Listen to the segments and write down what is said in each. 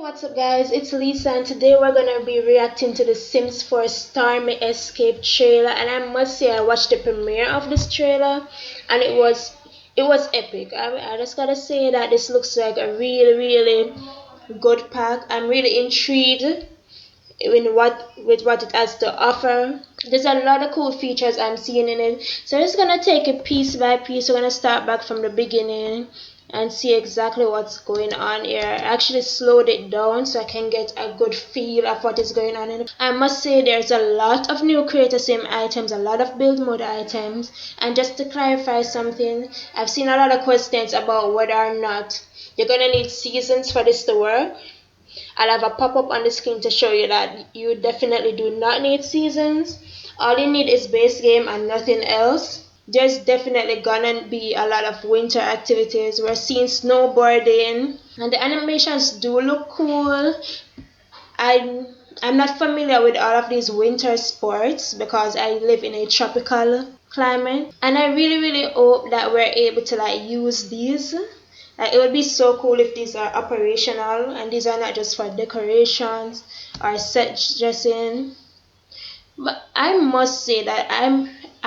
What's up guys, it's Lisa and today we're gonna be reacting to the Sims 4 Stormy Escape trailer, and I must say I watched the premiere of this trailer and it was epic. I just gotta say that this looks like a really good pack. I'm really intrigued with what it has to offer. There's a lot of cool features I'm seeing in it. So I'm just gonna take it piece by piece. We're gonna start back from the beginning and see exactly what's going on here. I actually slowed it down so I can get a good feel of what is going on in it. I must say there's a lot of new creator sim items, a lot of build mode items, and just to clarify something, I've seen a lot of questions about whether or not you're gonna need seasons for this to work. I'll have a pop-up on the screen to show you that you definitely do not need seasons. All you need is base game and nothing else. There's definitely gonna be a lot of winter activities. We're seeing snowboarding and the animations do look cool. I'm not familiar with all of these winter sports because I live in a tropical climate, and I really hope that we're able to use these. It would be so cool if these are operational and these are not just for decorations or set dressing. But I must say that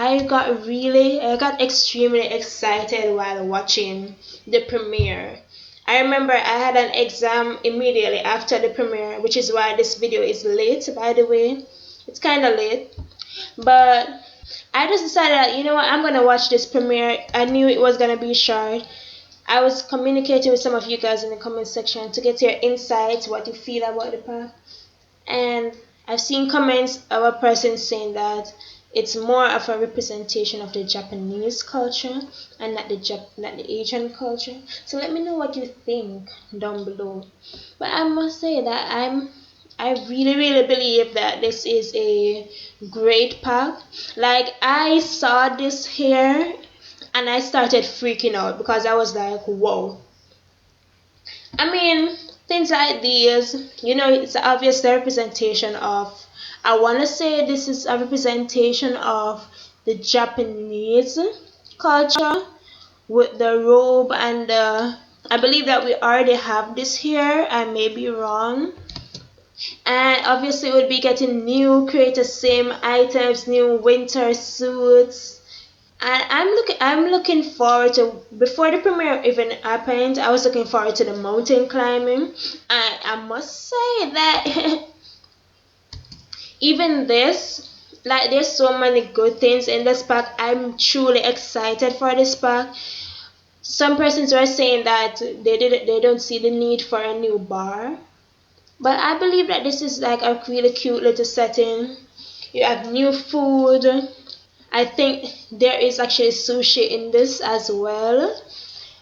I got extremely excited while watching the premiere. I remember I had an exam immediately after the premiere, which is why this video is late, by the way. It's kind of late, but I just decided that, you know what, I'm gonna watch this premiere. I knew it was gonna be short. I was communicating with some of you guys in the comment section to get your insights, what you feel about the pack, and I've seen comments of a person saying that it's more of a representation of the Japanese culture and not the Asian culture. So let me know what you think down below. But I must say that I really believe that this is a great pack. Like, I saw this here and I started freaking out because I was like, whoa. I mean, things like these, you know, it's obviously a representation of, I want to say this is a representation of the Japanese culture with the robe and I believe that we already have this here. I may be wrong. And obviously we'll be getting new creator sim items, new winter suits. And I'm looking forward to, before the premiere even happened, I was looking forward to the mountain climbing. I must say that even this, like, there's so many good things in this pack. I'm truly excited for this pack. Some persons were saying that they don't see the need for a new bar, but I believe that this is like a really cute little setting. You have new food. I think there is actually sushi in this as well.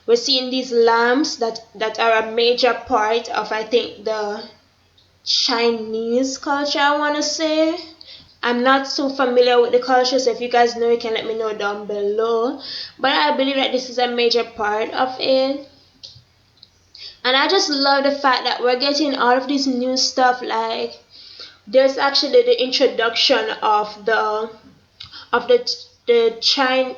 We're seeing these lamps that are a major part of, I think, the Chinese culture, I want to say. I'm not so familiar with the culture, so if you guys know, you can let me know down below. But I believe that this is a major part of it. And I just love the fact that we're getting all of this new stuff. Like, there's actually the introduction of the Chinese.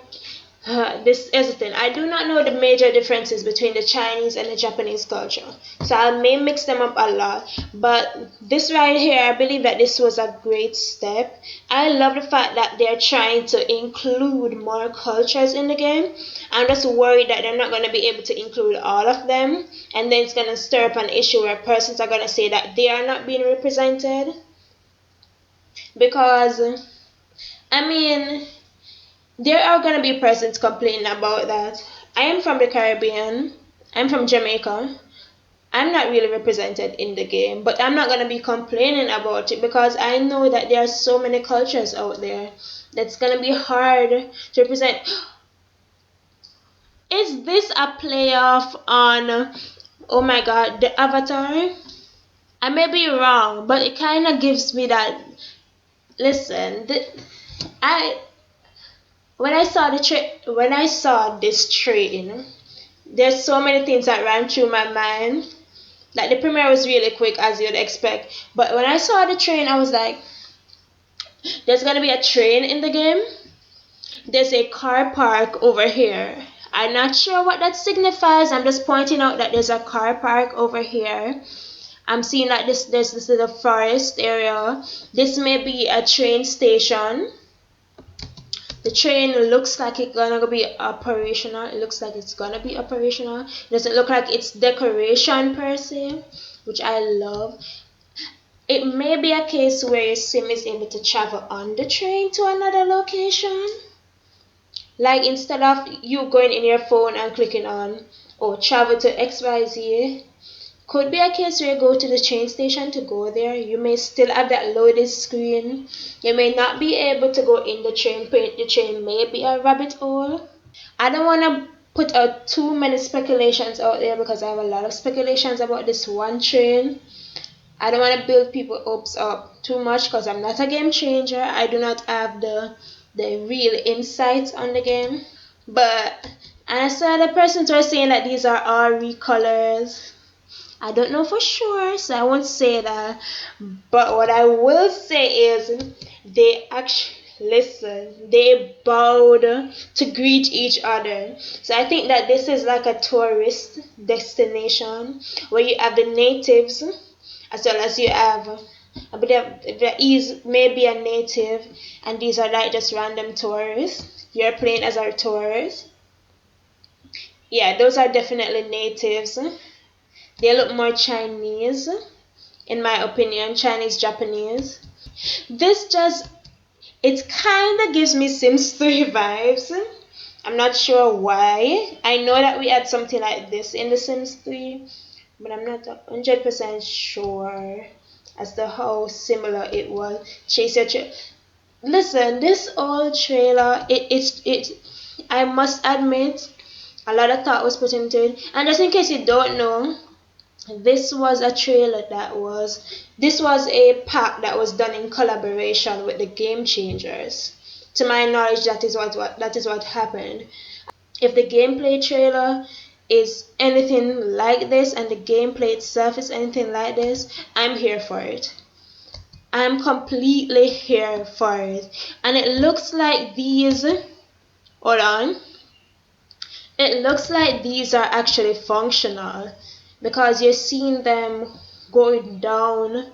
This is the thing. I do not know the major differences between the Chinese and the Japanese culture, so I may mix them up a lot. But this right here, I believe that this was a great step. I love the fact that they're trying to include more cultures in the game. I'm just worried that they're not going to be able to include all of them, and then it's going to stir up an issue where persons are going to say that they are not being represented. Because, I mean, there are gonna be persons complaining about that. I am from the Caribbean. I'm from Jamaica. I'm not really represented in the game, but I'm not gonna be complaining about it because I know that there are so many cultures out there that's gonna be hard to represent. Is this a playoff on, oh my god, the Avatar? I may be wrong, but it kind of gives me that. Listen, I when I saw this train, there's so many things that ran through my mind. Like, the premiere was really quick, as you'd expect, but when I saw the train, I was like, there's gonna be a train in the game. There's a car park over here. I'm not sure what that signifies. I'm just pointing out that there's a car park over here. I'm seeing that there's this little forest area. This may be a train station. The train looks like it's gonna be operational. It looks like it's gonna be operational. It doesn't look like it's decoration per se, which I love. It may be a case where your sim is able to travel on the train to another location. Like instead of you going in your phone and clicking on or travel to XYZ, could be a case where you go to the train station to go there. You may still have that loaded screen. You may not be able to go in the train, but the train may be a rabbit hole. I don't want to put out too many speculations out there because I have a lot of speculations about this one train. I don't want to build people hopes up too much because I'm not a game changer. I do not have the real insights on the game. But and I saw the persons were saying that these are all recolors. I don't know for sure, so I won't say that. But what I will say is they actually listen. They bowed to greet each other. So I think that this is like a tourist destination where you have the natives as well as you have. But there is maybe a native, and these are like just random tourists. You're playing as a tourist. Yeah, those are definitely natives. They look more Chinese, in my opinion, Chinese Japanese. This just it kind of gives me Sims 3 vibes. I'm not sure why. I know that we had something like this in the Sims 3, but I'm not 100% sure as to how similar it was. Chase your Listen, this old trailer, it I must admit, a lot of thought was put into it. And just in case you don't know, this was a trailer this was a pack that was done in collaboration with the Game Changers. To my knowledge, that is what happened. If the gameplay trailer is anything like this and the gameplay itself is anything like this, I'm here for it. I'm completely here for it. And it looks like these, hold on, it looks like these are actually functional because you're seeing them going down.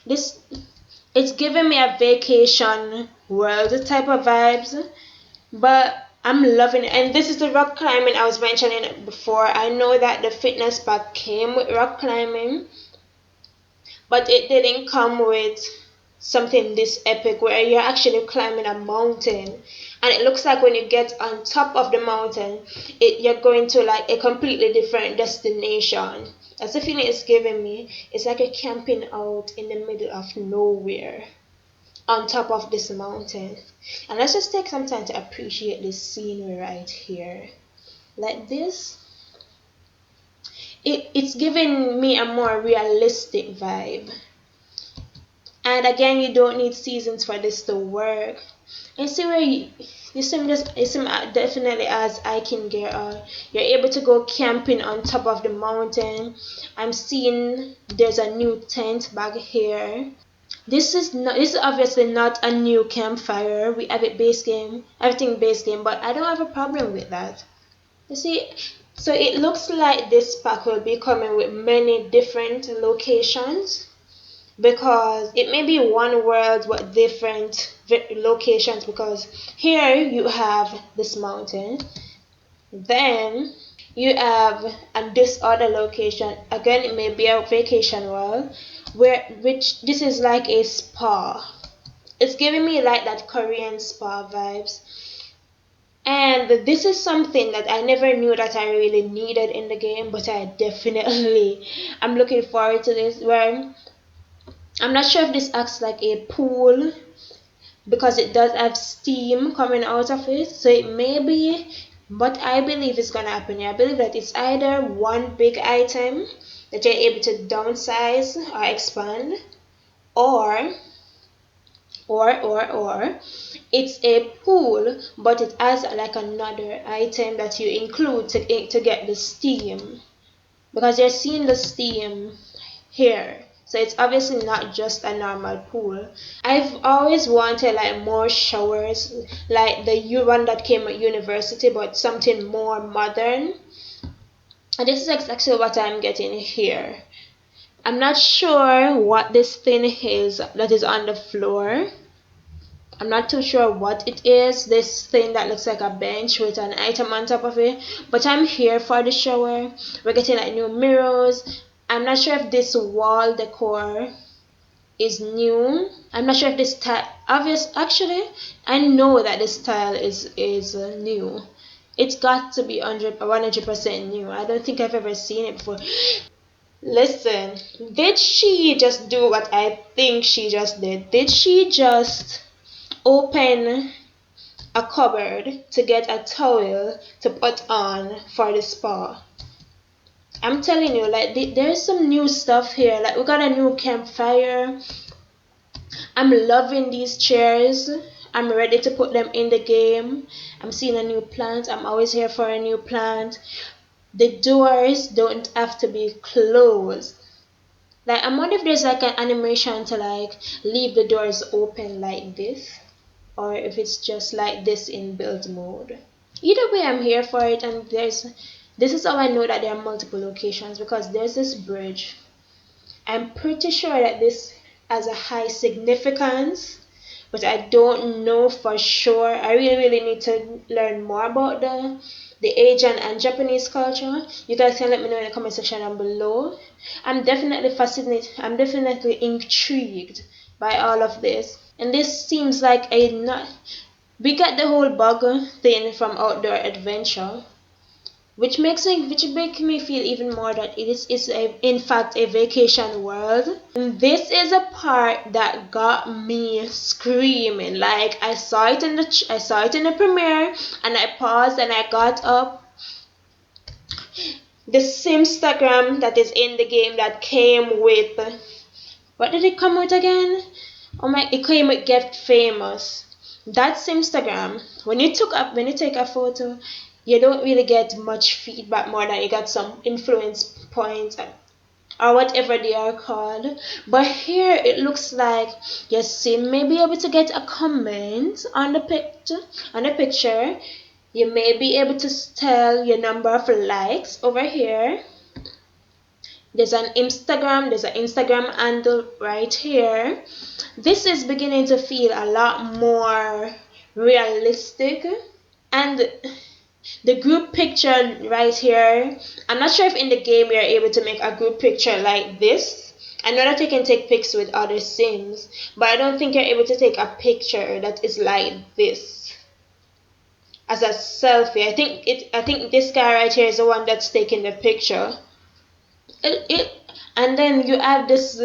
This it's giving me a vacation world type of vibes, but I'm loving it. And this is the rock climbing I was mentioning before. I know that the fitness pack came with rock climbing, but it didn't come with something this epic where you're actually climbing a mountain, and it looks like when you get on top of the mountain you're going to like a completely different destination. That's the feeling it's giving me. It's like you're camping out in the middle of nowhere on top of this mountain. And let's just take some time to appreciate this scenery right here. Like this, it's giving me a more realistic vibe. And again, you don't need seasons for this to work. And see where you seem definitely as hiking gear on. You're able to go camping on top of the mountain. I'm seeing there's a new tent back here. This is obviously not a new campfire. We have it base game, everything base game, but I don't have a problem with that. You see, so it looks like this pack will be coming with many different locations, because it may be one world but different locations, because here you have this mountain, then you have this other location again, it may be a vacation world which this is like a spa. It's giving me like that Korean spa vibes. And this is something that I never knew that I really needed in the game, but I definitely I'm looking forward to this, where I'm not sure if this acts like a pool because it does have steam coming out of it, so it may be, but I believe it's gonna happen. I believe that it's either one big item that you're able to downsize or expand, or it's a pool but it has like another item that you include to get the steam, because you're seeing the steam here. So it's obviously not just a normal pool. I've always wanted like more showers, like the one that came at university, but something more modern. And this is exactly what I'm getting here. I'm not sure what this thing is that is on the floor. I'm not too sure what it is, this thing that looks like a bench with an item on top of it. But I'm here for the shower. We're getting like new mirrors. I'm not sure if this wall decor is new. I'm not sure if this style actually I know that this style is new. It's got to be 100% new. I don't think I've ever seen it before. Listen, did she just do what I think she just did? Did she just open a cupboard to get a towel to put on for the spa? I'm telling you, like there's some new stuff here. Like we got a new campfire. I'm loving these chairs. I'm ready to put them in the game. I'm seeing a new plant. I'm always here for a new plant. The doors don't have to be closed. Like I wonder if there's like an animation to like leave the doors open like this, or if it's just like this in build mode. Either way, I'm here for it. And this is how I know that there are multiple locations, because there's this bridge. I'm pretty sure that this has a high significance, but I don't know for sure. I really need to learn more about the Asian and Japanese culture. You guys can let me know in the comment section down below. I'm definitely fascinated. I'm definitely intrigued by all of this. And this seems like a not. We got the whole bug thing from Outdoor Adventure, which make me feel even more that in fact a vacation world. And this is a part that got me screaming. Like I saw it in the premiere, and I paused and I got up. The Simstagram that is in the game that came with, what did it come with again? Oh my, it came with Get Famous. That's Instagram. When you take a photo, you don't really get much feedback more than you got some influence points or whatever they are called. But here it looks like your sim may be able to get a comment on the picture. You may be able to tell your number of likes over here. There's an Instagram handle right here. This is beginning to feel a lot more realistic. And the group picture right here, I'm not sure if in the game you're able to make a group picture like this. I know that you can take pics with other sims, but I don't think you're able to take a picture that is like this as a selfie. I think this guy right here is the one that's taking the picture. And then you have this.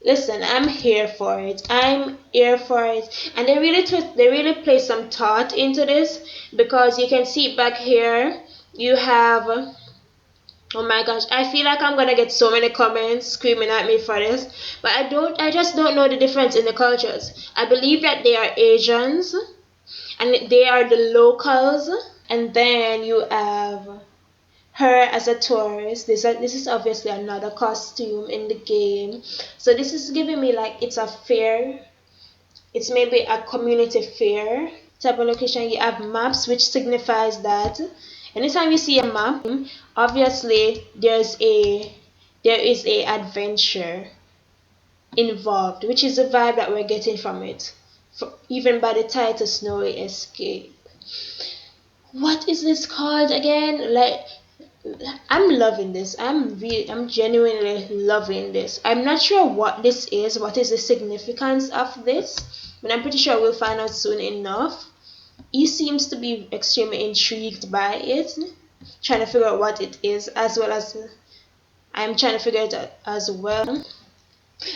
Listen, I'm here for it. I'm here for it. And they really play some thought into this, because you can see back here you have, oh my gosh, I feel like I'm gonna get so many comments screaming at me for this, but I just don't know the difference in the cultures. I believe that they are Asians and they are the locals, and then you have her as a tourist. This is obviously another costume in the game. So this is giving me like it's a fair, it's maybe a community fair type of location. You have maps, which signifies that anytime you see a map, obviously there is a adventure involved, which is the vibe that we're getting from it, even by the title Snowy Escape. What is this called again? Like, I'm loving this. I'm genuinely loving this. I'm not sure what this is, what is the significance of this, but I'm pretty sure we'll find out soon enough. He seems to be extremely intrigued by it, trying to figure out what it is, as well as I'm trying to figure it out as well.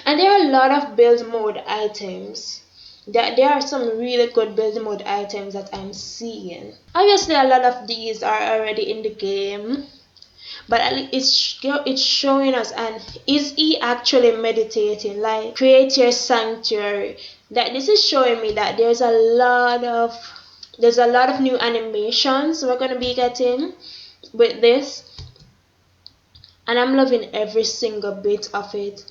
And there are a lot of build mode items. There are some really good build mode items that I'm seeing. Obviously, a lot of these are already in the game, but it's showing us. And is he actually meditating? Like, create your sanctuary. That this is showing me that there's a lot of new animations we're gonna be getting with this, and I'm loving every single bit of it.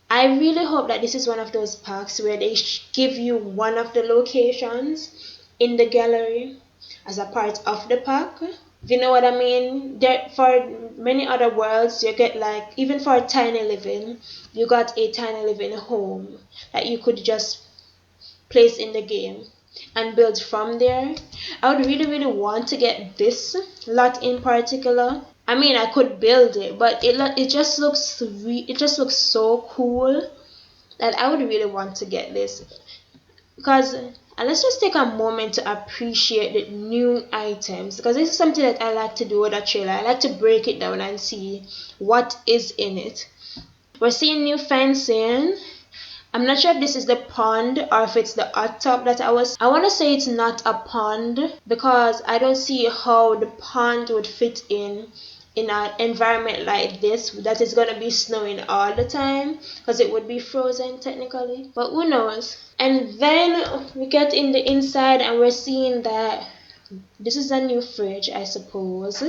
I really hope that this is one of those packs where they give you one of the locations in the gallery as a part of the pack. If you know what I mean, there for many other worlds you get like even for a tiny living, you got a tiny living home that you could just place in the game and build from there. I would really want to get this lot in particular. I mean, I could build it, but it just looks it just looks so cool that I would really want to get this because and let's just take a moment to appreciate the new items because this is something that I like to do with a trailer. I like to break it down and see what is in it. We're seeing new fencing. I'm not sure if this is the pond or if it's the hot tub that I want to say it's not a pond because I don't see how the pond would fit in an environment like this that is going to be snowing all the time because it would be frozen technically, but who knows. And then we get in the inside and we're seeing that this is a new fridge, I suppose,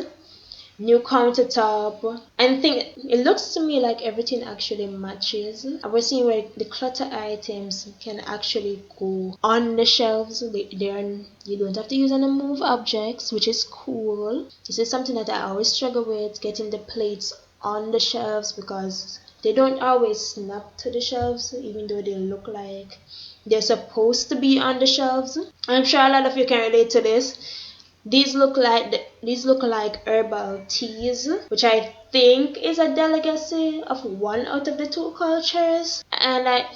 new countertop, and think it looks to me like everything actually matches. And we're seeing where the clutter items can actually go on the shelves. You don't have to use any move objects, which is cool. This is something that I always struggle with, getting the plates on the shelves because they don't always snap to the shelves even though they look like they're supposed to be on the shelves. I'm sure a lot of you can relate to this. These look like herbal teas, which I think is a delicacy of one out of the two cultures. And I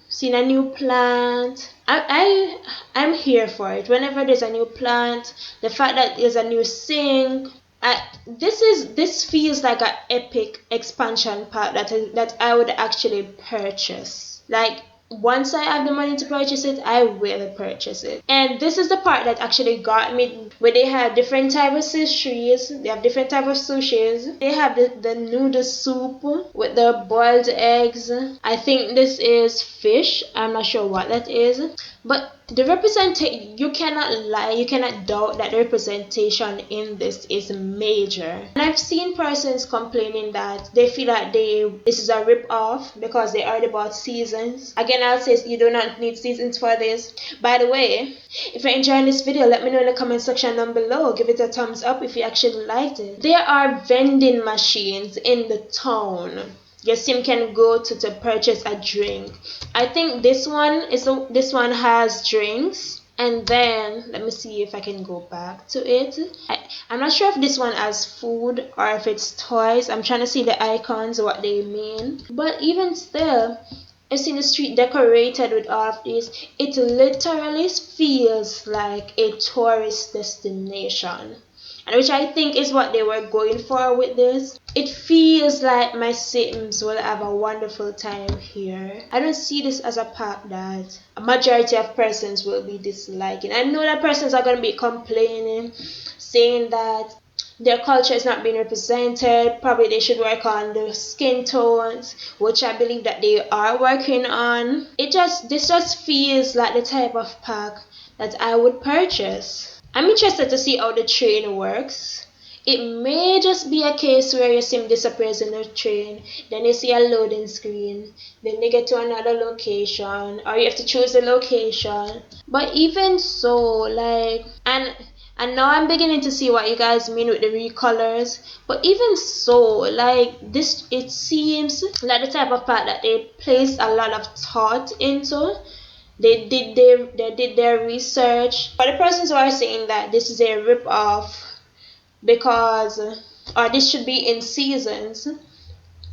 seen a new plant. I'm here for it. Whenever there's a new plant, the fact that there's a new sink. This feels like an epic expansion pack that I would actually purchase. Like once I have the money to purchase it, I will purchase it. And this is the part that actually got me, where they have different type of sushis. They have different type of sushis. They have the noodle soup with the boiled eggs. I think this is fish. I'm not sure what that is. But the representation, you cannot lie, you cannot doubt that the representation in this is major. And I've seen persons complaining that they feel like this is a rip off because they already bought seasons. Again, I'll say you do not need seasons for this. By the way, if you're enjoying this video, let me know in the comment section down below. Give it a thumbs up if you actually liked it. There are vending machines in the town your sim can go to purchase a drink. I think this one has drinks. And then let me see if I can go back to it. I'm not sure if this one has food or if it's toys. I'm trying to see the icons, what they mean. But even still, I've seen the street decorated with all of this. It literally feels like a tourist destination, and which I think is what they were going for with this. It feels like my Sims will have a wonderful time here. I don't see this as a pack that a majority of persons will be disliking. I know that persons are going to be complaining, saying that their culture is not being represented. Probably they should work on the skin tones, which I believe that they are working on. This just feels like the type of pack that I would purchase. I'm interested to see how the train works. It may just be a case where your sim disappears in the train, then you see a loading screen, then you get to another location, or you have to choose the location. But even so, like, and now I'm beginning to see what you guys mean with the recolors. But even so, like this, it seems like the type of part that they placed a lot of thought into. They did their research. For the persons who are saying that this is a rip off because or this should be in seasons,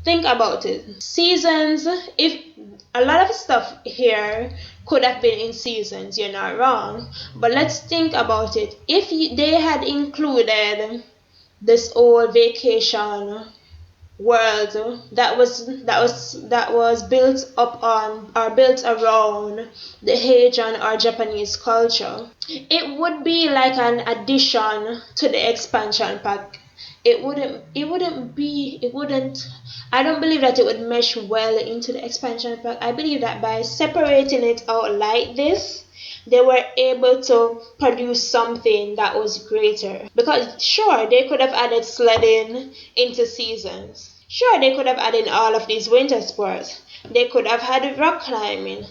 think about it. Seasons, if a lot of stuff here could have been in seasons, you're not wrong. But let's think about it. If they had included this old vacation world that was built up on or built around the Haitian or Japanese culture, it would be like an addition to the expansion pack. It wouldn't I don't believe that it would mesh well into the expansion pack. I believe that by separating it out like this, they were able to produce something that was greater. Because sure, they could have added sledding into seasons. Sure, they could have added all of these winter sports. They could have had rock climbing.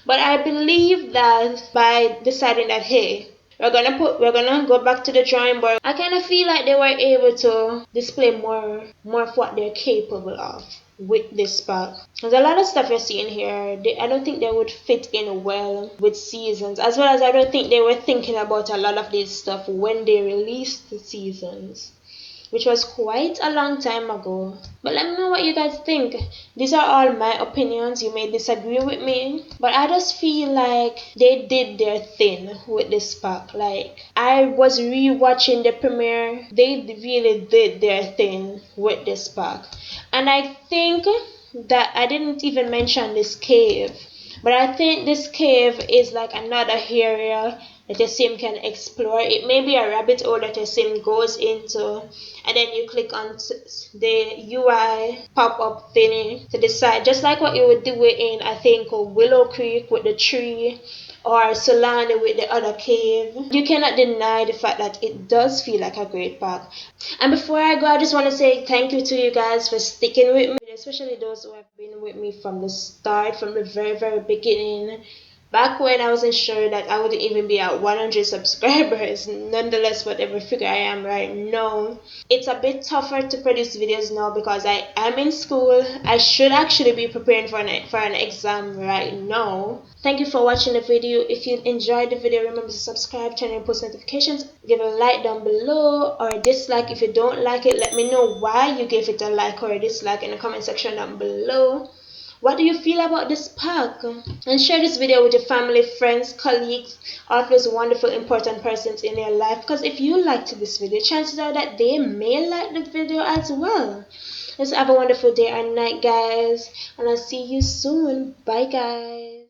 But I believe that by deciding that, hey, We're gonna go back to the drawing board. I kind of feel like they were able to display more of what they're capable of with this pack. There's a lot of stuff you're seeing here. I don't think they would fit in well with seasons, as well as I don't think they were thinking about a lot of this stuff when they released the seasons, which was quite a long time ago. But let me know what you guys think. These are all my opinions. You may disagree with me, but I just feel like they did their thing with this pack. Like, I was rewatching the premiere. They really did their thing with this pack. And I think that I didn't even mention this cave. But I think this cave is like another area that your sim can explore. It may be a rabbit hole that your sim goes into, and then you click on the UI pop-up thingy to decide, just like what you would do in, I think, Willow Creek with the tree, or Solana with the other cave. You cannot deny the fact that it does feel like a great pack. And before I go, I just want to say thank you to you guys for sticking with me, especially those who have been with me from the start, from the very beginning. Back when I wasn't sure that I would even be at 100 subscribers, nonetheless, whatever figure I am right now, it's a bit tougher to produce videos now because I am in school. I should actually be preparing for an exam right now. Thank you for watching the video. If you enjoyed the video, remember to subscribe, turn on post notifications, give a like down below or a dislike. If you don't like it, let me know why you gave it a like or a dislike in the comment section down below. What do you feel about this pack? And share this video with your family, friends, colleagues, all those wonderful important persons in your life, because if you liked this video, chances are that they may like the video as well. Just have a wonderful day or night, guys, and I'll see you soon. Bye, guys.